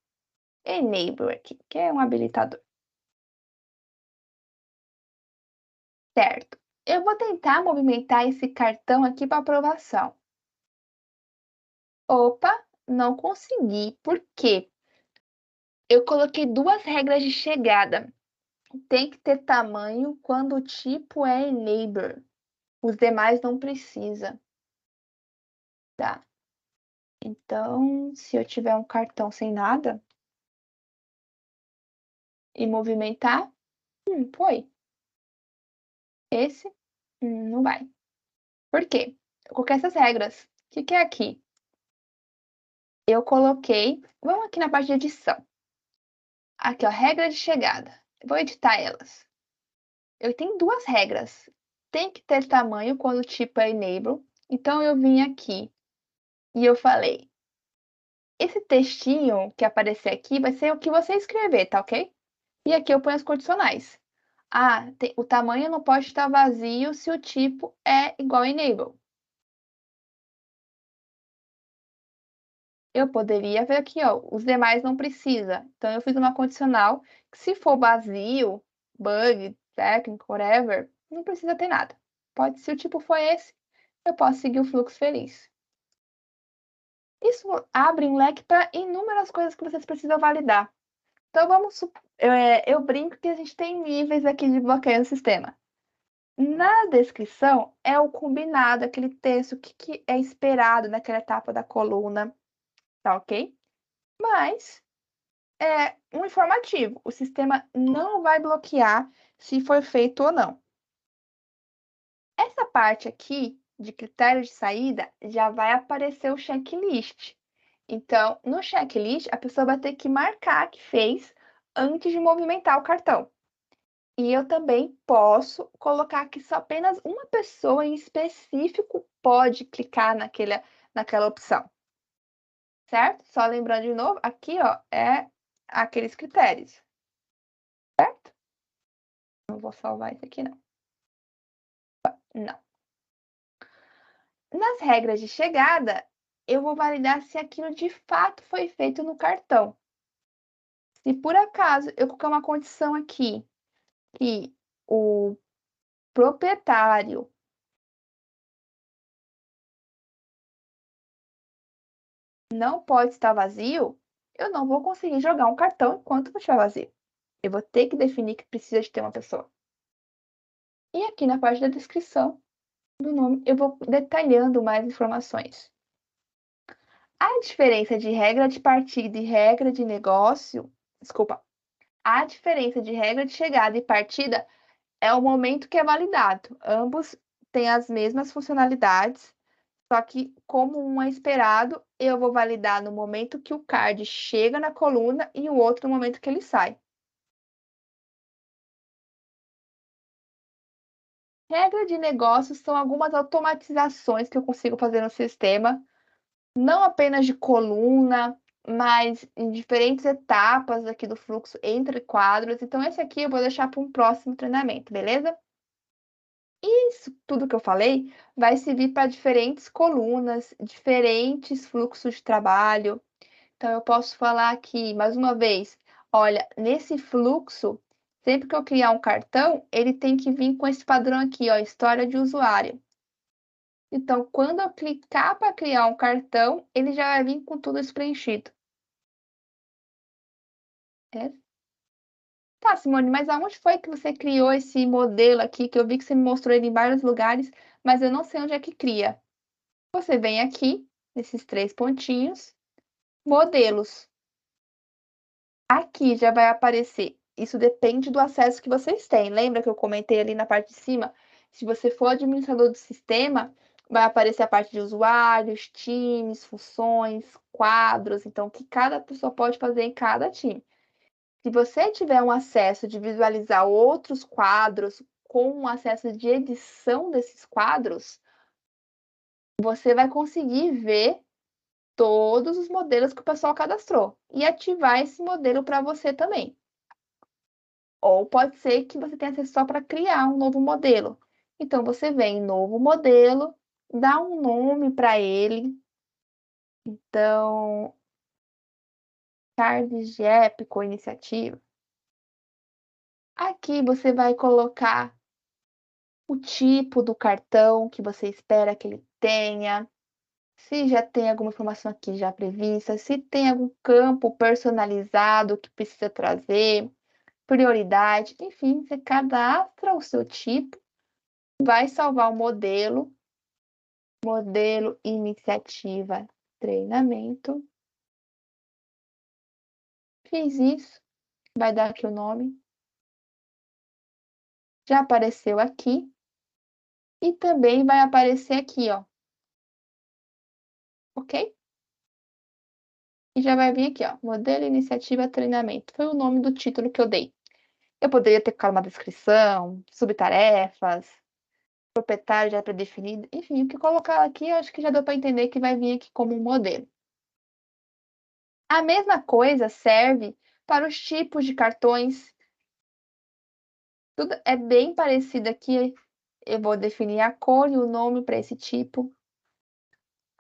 Enable aqui, que é um habilitador. Certo. Eu vou tentar movimentar esse cartão aqui para aprovação. Opa, não consegui. Por quê? Eu coloquei duas regras de chegada. Tem que ter tamanho quando o tipo é enable. Os demais não precisa. Tá. Então, se eu tiver um cartão sem nada e movimentar, foi. Esse, não vai. Por quê? Eu coloquei essas regras. O que é aqui? Eu coloquei. Vamos aqui na parte de edição. Aqui, ó, regra de chegada. Vou editar elas. Eu tenho duas regras. Tem que ter tamanho quando o tipo é enable. Então, eu vim aqui e eu falei: esse textinho que aparecer aqui vai ser o que você escrever, tá ok? E aqui eu ponho as condicionais. Ah, o tamanho não pode estar vazio se o tipo é igual a enable. Eu poderia ver aqui, ó, os demais não precisa. Então, eu fiz uma condicional que se for vazio, bug, técnico, whatever, não precisa ter nada. Pode, se o tipo for esse, eu posso seguir o fluxo feliz. Isso abre um leque para inúmeras coisas que vocês precisam validar. Então, eu brinco que a gente tem níveis aqui de bloqueio no sistema. Na descrição é o combinado, aquele texto, o que é esperado naquela etapa da coluna, tá ok? Mas é um informativo. O sistema não vai bloquear se for feito ou não. Essa parte aqui de critério de saída já vai aparecer o checklist. Então, no checklist, a pessoa vai ter que marcar que fez antes de movimentar o cartão. E eu também posso colocar que só apenas uma pessoa em específico pode clicar naquela opção. Certo? Só lembrando de novo, aqui ó, é aqueles critérios. Certo? Não vou salvar isso aqui, não. Não. Nas regras de chegada, eu vou validar se aquilo de fato foi feito no cartão. Se por acaso eu colocar uma condição aqui que o proprietário não pode estar vazio, eu não vou conseguir jogar um cartão enquanto não estiver vazio. Eu vou ter que definir que precisa de ter uma pessoa. E aqui na parte da descrição do nome, eu vou detalhando mais informações. A diferença de regra de partida e regra de negócio, desculpa, a diferença de regra de chegada e partida é o momento que é validado. Ambos têm as mesmas funcionalidades, só que como um é esperado, eu vou validar no momento que o card chega na coluna e o outro no momento que ele sai. Regra de negócios são algumas automatizações que eu consigo fazer no sistema, não apenas de coluna, mas em diferentes etapas aqui do fluxo entre quadros. Então, esse aqui eu vou deixar para um próximo treinamento, beleza? Isso tudo que eu falei vai servir para diferentes colunas, diferentes fluxos de trabalho. Então, eu posso falar aqui, mais uma vez, olha, nesse fluxo, sempre que eu criar um cartão, ele tem que vir com esse padrão aqui, ó, história de usuário. Então, quando eu clicar para criar um cartão, ele já vai vir com tudo isso preenchido. É. Tá, Simone, mas aonde foi que você criou esse modelo aqui? Que eu vi que você me mostrou ele em vários lugares, mas eu não sei onde é que cria. Você vem aqui, nesses três pontinhos, modelos. Aqui já vai aparecer. Isso depende do acesso que vocês têm. Lembra que eu comentei ali na parte de cima? Se você for administrador do sistema, vai aparecer a parte de usuários, times, funções, quadros. Então, o que cada pessoa pode fazer em cada time. Se você tiver um acesso de visualizar outros quadros com um acesso de edição desses quadros, você vai conseguir ver todos os modelos que o pessoal cadastrou e ativar esse modelo para você também. Ou pode ser que você tenha acesso só para criar um novo modelo. Então, você vem em novo modelo, dá um nome para ele. Então, cards de épico iniciativa. Aqui você vai colocar o tipo do cartão que você espera que ele tenha, se já tem alguma informação aqui já prevista, se tem algum campo personalizado que precisa trazer, prioridade, enfim, você cadastra o seu tipo, vai salvar o modelo iniciativa treinamento. Fiz isso, vai dar aqui o nome. Já apareceu aqui e também vai aparecer aqui, ó. Ok? E já vai vir aqui, ó, modelo iniciativa treinamento. Foi o nome do título que eu dei. Eu poderia ter colocado uma descrição, subtarefas, proprietário já pré-definido, enfim, o que colocar aqui, eu acho que já deu para entender que vai vir aqui como um modelo. A mesma coisa serve para os tipos de cartões. Tudo é bem parecido aqui. Eu vou definir a cor e o nome para esse tipo.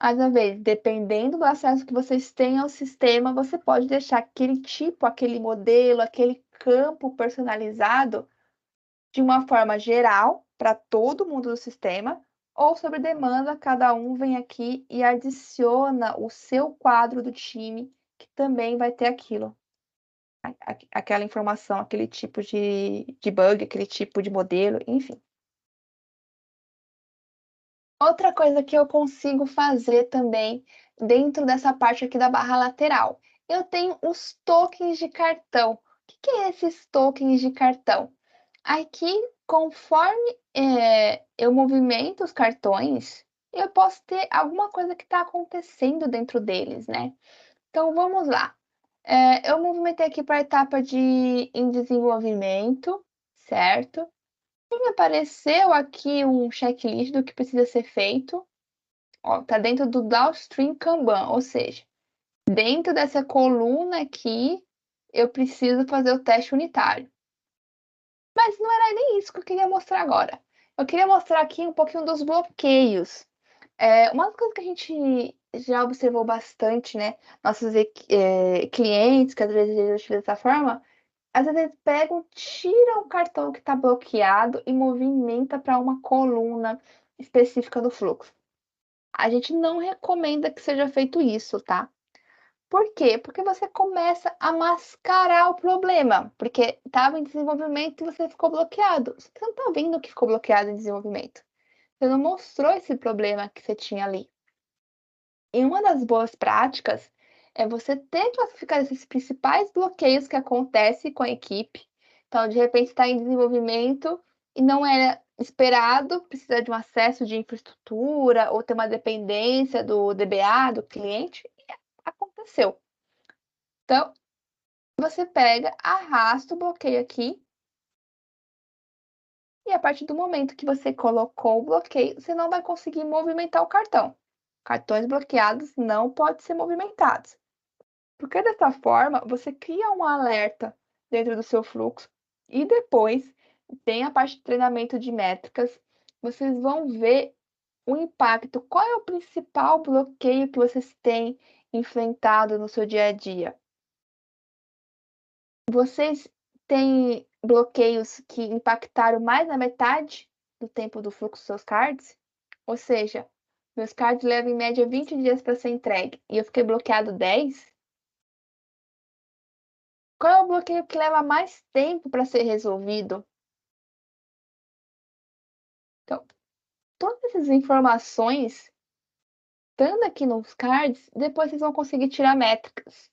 Mais uma vez, dependendo do acesso que vocês têm ao sistema, você pode deixar aquele tipo, aquele modelo, aquele campo personalizado de uma forma geral para todo mundo do sistema, ou sobre demanda, cada um vem aqui e adiciona o seu quadro do time, que também vai ter aquilo, aquela informação, aquele tipo de bug, aquele tipo de modelo, enfim. Outra coisa que eu consigo fazer também dentro dessa parte aqui da barra lateral, eu tenho os tokens de cartão. O que é esses tokens de cartão? Aqui, conforme eu movimento os cartões, eu posso ter alguma coisa que está acontecendo dentro deles, né? Então, vamos lá. Eu movimentei aqui para a etapa em desenvolvimento, certo? E apareceu aqui um checklist do que precisa ser feito. Ó, tá dentro do Downstream Kanban, ou seja, dentro dessa coluna aqui, eu preciso fazer o teste unitário. Mas não era nem isso que eu queria mostrar agora. Eu queria mostrar aqui um pouquinho dos bloqueios. Uma das coisas que a gente já observou bastante, né? Nossos clientes, que às vezes eles utilizam dessa forma, às vezes eles pegam, tiram o cartão que está bloqueado e movimenta para uma coluna específica do fluxo. A gente não recomenda que seja feito isso, tá? Por quê? Porque você começa a mascarar o problema, porque estava em desenvolvimento e você ficou bloqueado. Você não está vendo que ficou bloqueado em desenvolvimento. Você não mostrou esse problema que você tinha ali. E uma das boas práticas é você ter classificado esses principais bloqueios que acontecem com a equipe. Então, de repente, está em desenvolvimento e não era esperado, precisa de um acesso de infraestrutura ou ter uma dependência do DBA, do cliente, e aconteceu. Então, você pega, arrasta o bloqueio aqui, e a partir do momento que você colocou o bloqueio, você não vai conseguir movimentar o cartão. Cartões bloqueados não podem ser movimentados. Porque dessa forma, você cria um alerta dentro do seu fluxo e depois tem a parte de treinamento de métricas. Vocês vão ver o impacto. Qual é o principal bloqueio que vocês têm enfrentado no seu dia a dia? Vocês têm bloqueios que impactaram mais da metade do tempo do fluxo dos seus cards? Ou seja, meus cards levam em média 20 dias para ser entregue e eu fiquei bloqueado 10? Qual é o bloqueio que leva mais tempo para ser resolvido? Então, todas essas informações, estando aqui nos cards, depois vocês vão conseguir tirar métricas.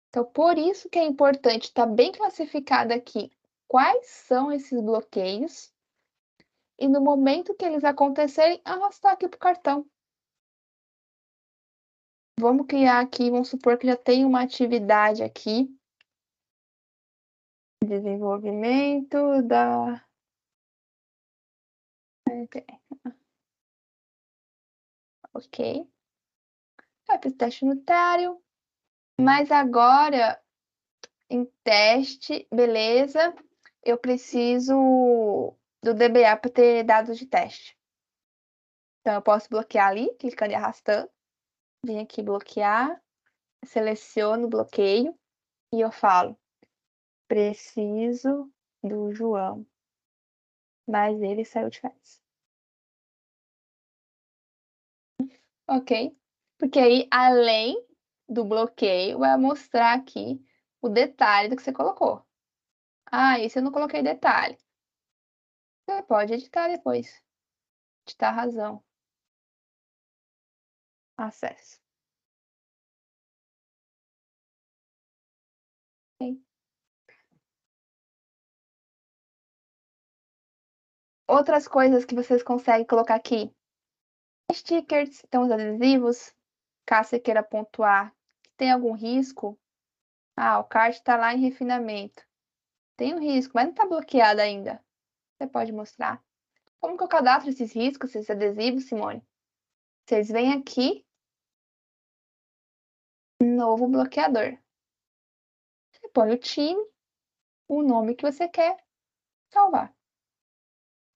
Então, por isso que é importante estar bem classificado aqui quais são esses bloqueios e no momento que eles acontecerem, arrastar aqui para o cartão. Vamos criar aqui, vamos supor que já tem uma atividade aqui, desenvolvimento da... Ok. Vai para o teste unitário, mas agora em teste, beleza, eu preciso do DBA para ter dados de teste. Então, eu posso bloquear ali, clicando e arrastando. Vim aqui bloquear, seleciono o bloqueio e eu falo, preciso do João, mas ele saiu de férias. Ok? Porque aí, além do bloqueio, vai mostrar aqui o detalhe do que você colocou. Ah, esse eu não coloquei detalhe. Você pode editar depois. Editar a razão. Acesso. Ok? Outras coisas que vocês conseguem colocar aqui. Stickers, então os adesivos, caso você queira pontuar. Tem algum risco? Ah, o card está lá em refinamento. Tem um risco, mas não está bloqueado ainda. Você pode mostrar. Como que eu cadastro esses riscos, esses adesivos, Simone? Vocês vêm aqui, novo bloqueador. Você põe o time, o nome que você quer salvar.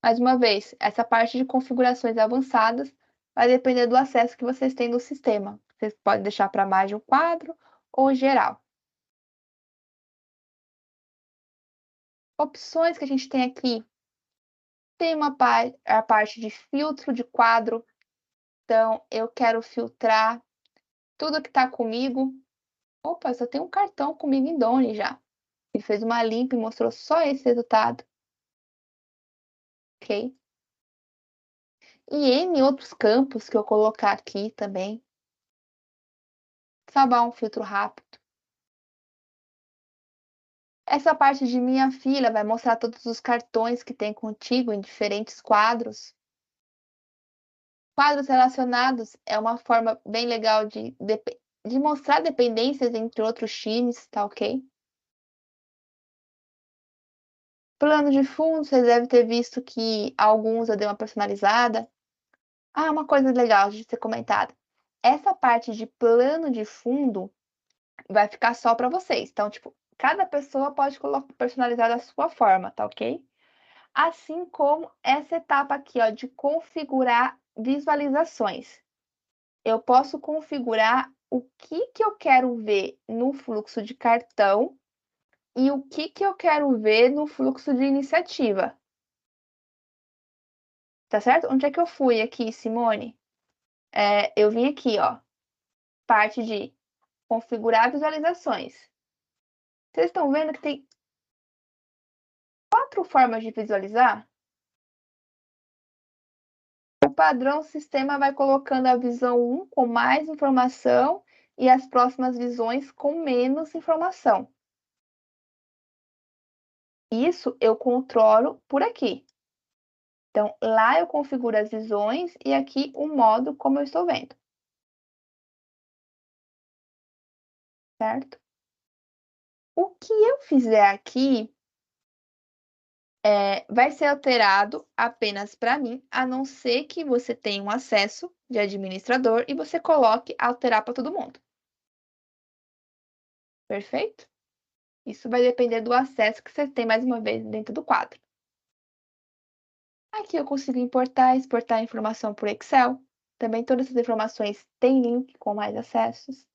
Mais uma vez, essa parte de configurações avançadas vai depender do acesso que vocês têm no sistema. Vocês podem deixar para mais de um quadro ou geral. Opções que a gente tem aqui. Tem a parte de filtro de quadro. Então, eu quero filtrar tudo que está comigo. Opa, só tem um cartão comigo em Doni já. Ele fez uma limpa e mostrou só esse resultado. Ok? E N outros campos que eu colocar aqui também. Salvar um filtro rápido. Essa parte de minha filha vai mostrar todos os cartões que tem contigo em diferentes quadros. Quadros relacionados é uma forma bem legal de mostrar dependências entre outros times, tá ok? Plano de fundo, vocês devem ter visto que alguns eu dei uma personalizada. Ah, uma coisa legal de ser comentada. Essa parte de plano de fundo vai ficar só para vocês. Então, tipo, cada pessoa pode personalizar da sua forma, tá ok? Assim como essa etapa aqui, ó, de configurar visualizações. Eu posso configurar o que que eu quero ver no fluxo de cartão e o que que eu quero ver no fluxo de iniciativa. Tá certo? Onde é que eu fui aqui, Simone? Eu vim aqui, ó. parte de configurar visualizações. Vocês estão vendo que tem 4 formas de visualizar? O padrão sistema vai colocando a visão 1 com mais informação e as próximas visões com menos informação. Isso eu controlo por aqui. Então, lá eu configuro as visões e aqui o modo como eu estou vendo, certo? O que eu fizer aqui vai ser alterado apenas para mim, a não ser que você tenha um acesso de administrador e você coloque alterar para todo mundo. Perfeito? Isso vai depender do acesso que você tem mais uma vez dentro do quadro. Aqui eu consigo importar e exportar informação por Excel. Também todas essas informações têm link com mais acessos.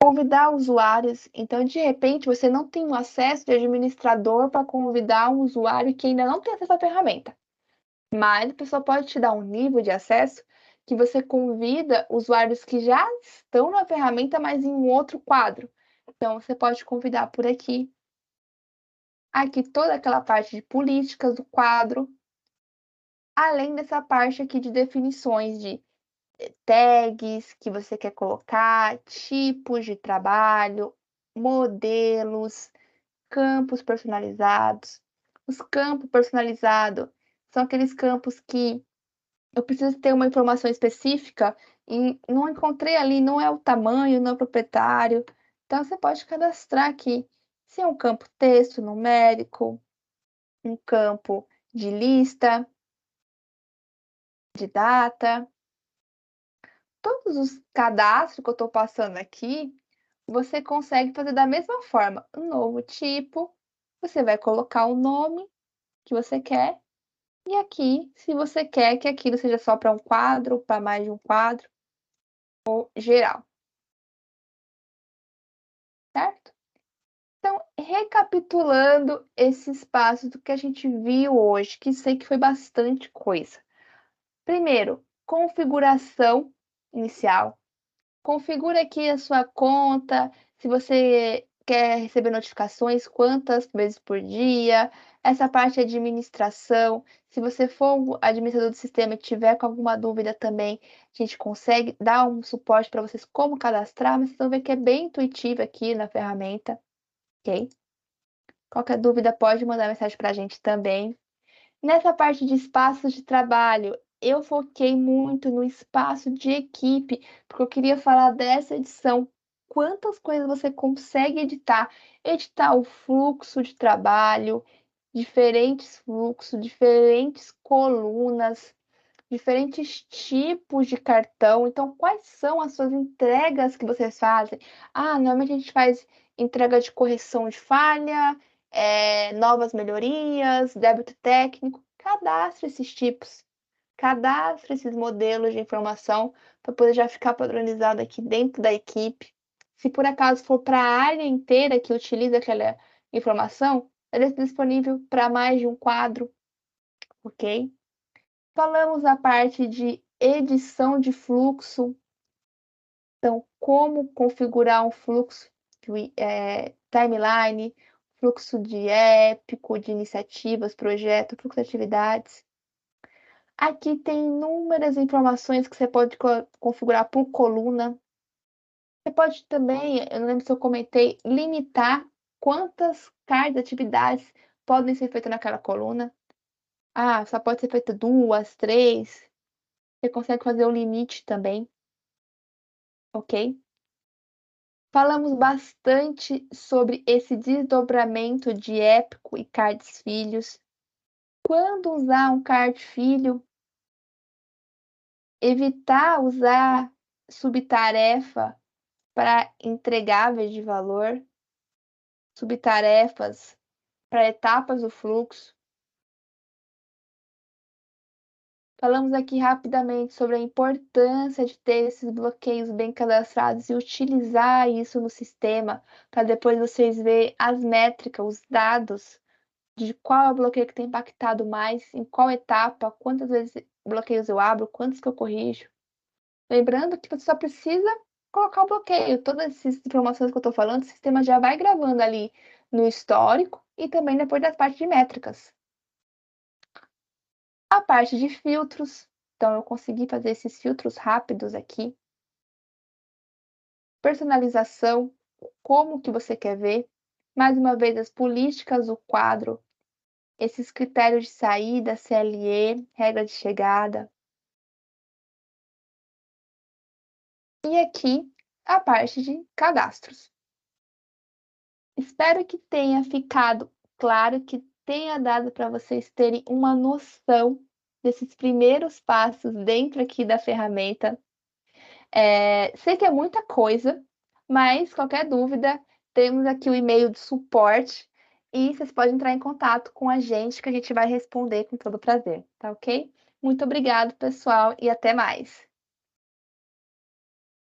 Convidar usuários. Então, de repente, você não tem um acesso de administrador para convidar um usuário que ainda não tem acesso à ferramenta. Mas a pessoa pode te dar um nível de acesso que você convida usuários que já estão na ferramenta, mas em um outro quadro. Então, você pode convidar por aqui. Aqui toda aquela parte de políticas do quadro, além dessa parte aqui de definições de tags que você quer colocar, tipos de trabalho, modelos, campos personalizados. Os campos personalizados são aqueles campos que eu preciso ter uma informação específica e não encontrei ali, não é o tamanho, não é o proprietário. Então, você pode cadastrar aqui se é um campo texto, numérico, um campo de lista, de data. Todos os cadastros que eu estou passando aqui, você consegue fazer da mesma forma. Um novo tipo, você vai colocar o nome que você quer. E aqui, se você quer que aquilo seja só para um quadro, para mais de um quadro, ou geral, certo? Então, recapitulando esses passos do que a gente viu hoje, que sei que foi bastante coisa. Primeiro, configuração inicial. Configura aqui a sua conta, se você quer receber notificações, quantas vezes por dia. Essa parte de administração, se você for o administrador do sistema e tiver com alguma dúvida também, a gente consegue dar um suporte para vocês como cadastrar, mas vocês vão ver que é bem intuitivo aqui na ferramenta, ok? Qualquer dúvida pode mandar mensagem para a gente também. Nessa parte de espaços de trabalho, eu foquei muito no espaço de equipe, porque eu queria falar dessa edição. Quantas coisas você consegue editar? Editar o fluxo de trabalho, diferentes fluxos, diferentes colunas, diferentes tipos de cartão. Então, quais são as suas entregas que vocês fazem? Normalmente a gente faz entrega de correção de falha, novas melhorias, débito técnico. Cadastre esses tipos, cadastre esses modelos de informação para poder já ficar padronizado aqui dentro da equipe. Se por acaso for para a área inteira que utiliza aquela informação, ela é disponível para mais de um quadro, ok? Falamos a parte de edição de fluxo, então como configurar um fluxo de timeline, fluxo de épico, de iniciativas, projeto, fluxo de atividades. Aqui tem inúmeras informações que você pode configurar por coluna. Você pode também, eu não lembro se eu comentei, limitar quantas cargas de atividades podem ser feitas naquela coluna. Só pode ser feita 2, 3. Você consegue fazer o limite também, ok? Falamos bastante sobre esse desdobramento de épico e cards filhos. Quando usar um card filho, evitar usar subtarefa para entregáveis de valor, subtarefas para etapas do fluxo. Falamos aqui rapidamente sobre a importância de ter esses bloqueios bem cadastrados e utilizar isso no sistema para depois vocês verem as métricas, os dados de qual é o bloqueio que tem impactado mais, em qual etapa, quantas vezes bloqueios eu abro, quantos que eu corrijo. Lembrando que você só precisa colocar o bloqueio. Todas essas informações que eu estou falando, o sistema já vai gravando ali no histórico e também depois das partes de métricas. A parte de filtros, então eu consegui fazer esses filtros rápidos aqui. Personalização, como que você quer ver. Mais uma vez, as políticas, o quadro, esses critérios de saída, CLE, regra de chegada. E aqui a parte de cadastros. Espero que tenha ficado claro, que tenha dado para vocês terem uma noção desses primeiros passos dentro aqui da ferramenta. Sei que é muita coisa, mas qualquer dúvida, temos aqui o e-mail de suporte e vocês podem entrar em contato com a gente que a gente vai responder com todo prazer, tá ok? Muito obrigado, pessoal, e até mais.